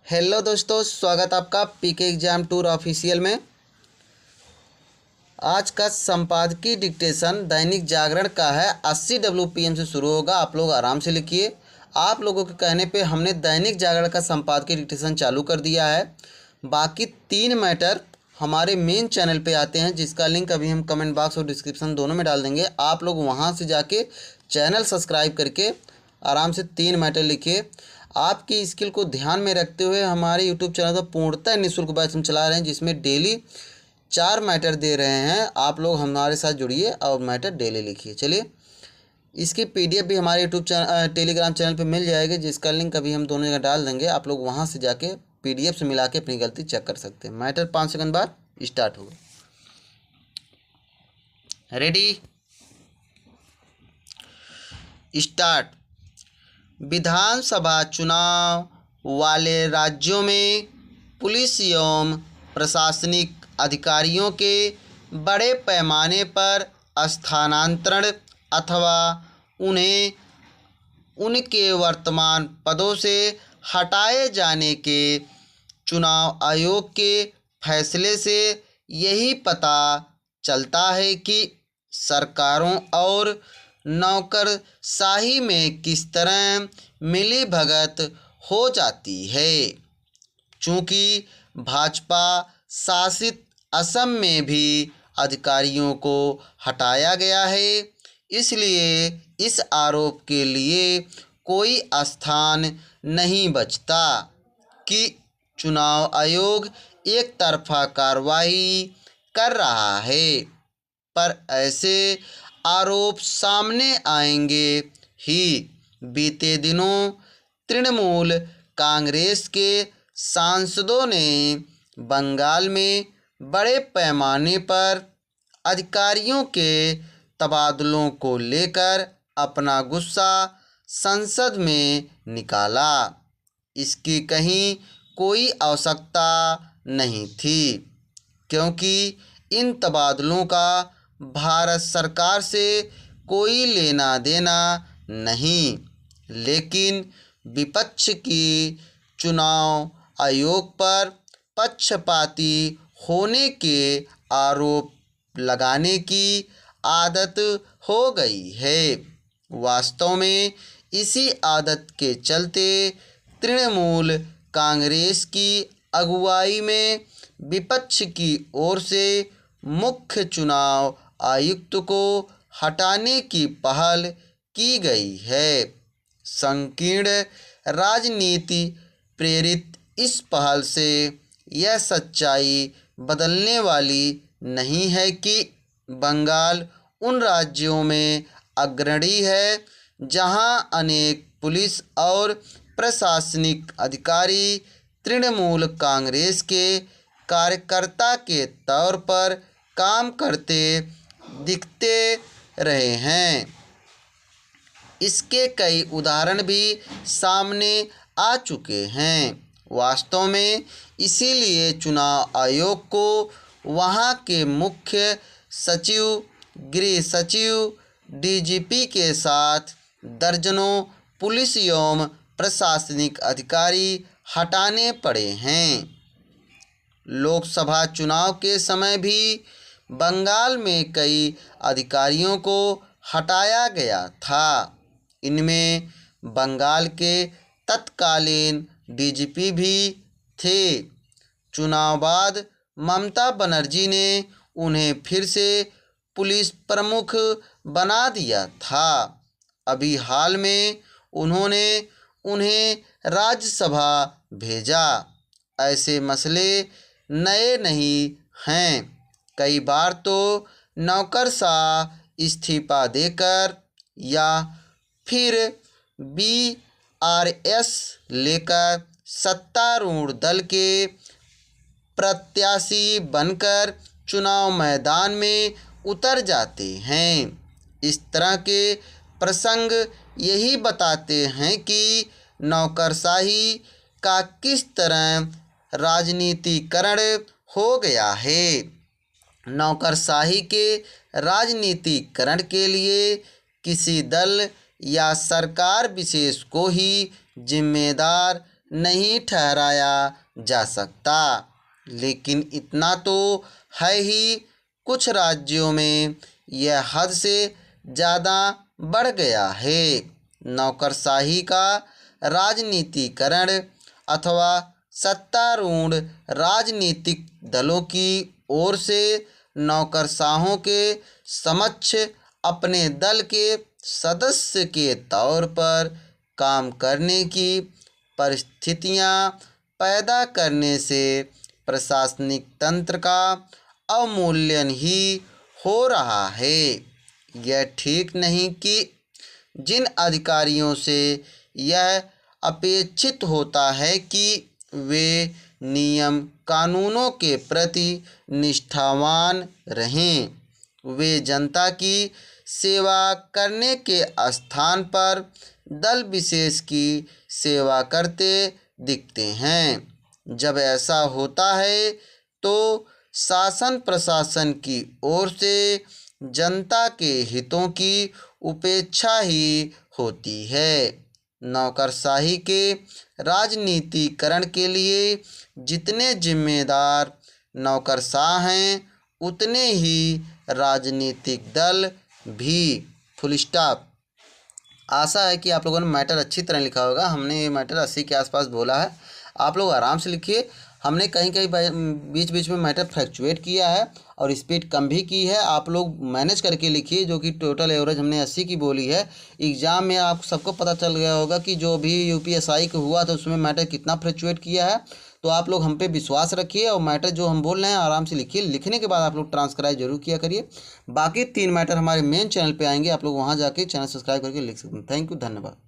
Hello दोस्तों, स्वागत आपका पीके एग्जाम टूर ऑफिशियल में। आज का संपादकीय डिक्टेशन दैनिक जागरण का है। 80 WPM से शुरू होगा। आप लोग आराम से लिखिए। आप लोगों के कहने पे हमने दैनिक जागरण का संपादकीय डिक्टेशन चालू कर दिया है। बाकी 3 मैटर हमारे मेन चैनल पे आते हैं, जिसका लिंक अभी हम कमेंट बॉक्स और डिस्क्रिप्शन दोनों में डाल देंगे। आप लोग वहाँ से जाके चैनल सब्सक्राइब करके आराम से 3 मैटर लिखिए। आपकी स्किल को ध्यान में रखते हुए हमारे यूट्यूब चैनल पर पूर्णतः निःशुल्क बैच हम चला रहे हैं, जिसमें डेली 4 मैटर दे रहे हैं। आप लोग हमारे साथ जुड़िए और मैटर डेली लिखिए। चलिए, इसकी PDF भी हमारे यूट्यूब टेलीग्राम चैनल पे मिल जाएगी, जिसका लिंक अभी हम दोनों जगह डाल देंगे। आप लोग वहाँ से जाके PDF से मिला के अपनी गलती चेक कर सकते हैं। मैटर 5 सेकंड बाद स्टार्ट होगा। Ready, start. विधानसभा चुनाव वाले राज्यों में पुलिस एवं प्रशासनिक अधिकारियों के बड़े पैमाने पर स्थानांतरण अथवा उन्हें उनके वर्तमान पदों से हटाए जाने के चुनाव आयोग के फैसले से यही पता चलता है कि सरकारों और नौकरशाही में किस तरह मिलीभगत हो जाती है। चूँकि भाजपा शासित असम में भी अधिकारियों को हटाया गया है, इसलिए इस आरोप के लिए कोई स्थान नहीं बचता कि चुनाव आयोग एक तरफा कार्रवाई कर रहा है। पर ऐसे आरोप सामने आएंगे ही। बीते दिनों तृणमूल कांग्रेस के सांसदों ने बंगाल में बड़े पैमाने पर अधिकारियों के तबादलों को लेकर अपना गुस्सा संसद में निकाला। इसकी कहीं कोई आवश्यकता नहीं थी, क्योंकि इन तबादलों का भारत सरकार से कोई लेना देना नहीं। लेकिन विपक्ष की चुनाव आयोग पर पक्षपाती होने के आरोप लगाने की आदत हो गई है। वास्तव में इसी आदत के चलते तृणमूल कांग्रेस की अगुवाई में विपक्ष की ओर से मुख्य चुनाव आयुक्त को हटाने की पहल की गई है। संकीर्ण राजनीति प्रेरित इस पहल से यह सच्चाई बदलने वाली नहीं है कि बंगाल उन राज्यों में अग्रणी है जहां अनेक पुलिस और प्रशासनिक अधिकारी तृणमूल कांग्रेस के कार्यकर्ता के तौर पर काम करते दिखते रहे हैं। इसके कई उदाहरण भी सामने आ चुके हैं। वास्तव में इसीलिए चुनाव आयोग को वहां के मुख्य सचिव, गृह सचिव, DGP के साथ दर्जनों पुलिस एवं प्रशासनिक अधिकारी हटाने पड़े हैं। लोकसभा चुनाव के समय भी बंगाल में कई अधिकारियों को हटाया गया था। इनमें बंगाल के तत्कालीन DGP भी थे। चुनाव बाद ममता बनर्जी ने उन्हें फिर से पुलिस प्रमुख बना दिया था। अभी हाल में उन्होंने उन्हें राज्यसभा भेजा। ऐसे मसले नए नहीं हैं। कई बार तो नौकरशाह इस्तीफा देकर या फिर BRS लेकर सत्तारूढ़ दल के प्रत्याशी बनकर चुनाव मैदान में उतर जाते हैं। इस तरह के प्रसंग यही बताते हैं कि नौकरशाही का किस तरह राजनीतिकरण हो गया है। नौकरशाही के राजनीतिकरण के लिए किसी दल या सरकार विशेष को ही जिम्मेदार नहीं ठहराया जा सकता। लेकिन इतना तो है ही, कुछ राज्यों में यह हद से ज़्यादा बढ़ गया है। नौकरशाही का राजनीतिकरण अथवा सत्तारूढ़ राजनीतिक दलों की ओर से नौकरशाहों के समक्ष अपने दल के सदस्य के तौर पर काम करने की परिस्थितियां पैदा करने से प्रशासनिक तंत्र का अवमूल्यन ही हो रहा है। यह ठीक नहीं कि जिन अधिकारियों से यह अपेक्षित होता है कि वे नियम कानूनों के प्रति निष्ठावान रहें, वे जनता की सेवा करने के स्थान पर दल विशेष की सेवा करते दिखते हैं। जब ऐसा होता है तो शासन प्रशासन की ओर से जनता के हितों की उपेक्षा ही होती है। नौकरशाही के राजनीतिकरण के लिए जितने जिम्मेदार नौकरशाह हैं उतने ही राजनीतिक दल भी। Full stop. आशा है कि आप लोगों ने मैटर अच्छी तरह लिखा होगा। हमने ये मैटर 80 के आसपास बोला है, आप लोग आराम से लिखिए। हमने कहीं कहीं बीच बीच में मैटर फ्लक्चुएट किया है और स्पीड कम भी की है। आप लोग मैनेज करके लिखिए, जो कि टोटल एवरेज हमने 80 की बोली है। एग्ज़ाम में आप सबको पता चल गया होगा कि जो भी यूपीएसआई का हुआ था उसमें मैटर कितना फ्लक्चुएट किया है। तो आप लोग हम पे विश्वास रखिए और मैटर जो हम बोल रहे हैं आराम से लिखिए। लिखने के बाद आप लोग ट्रांसक्राइब जरूर किया करिए। बाकी 3 मैटर हमारे मेन चैनल पे आएंगे, आप लोग वहाँ जाके चैनल सब्सक्राइब करके लिख सकते हैं। थैंक यू, धन्यवाद।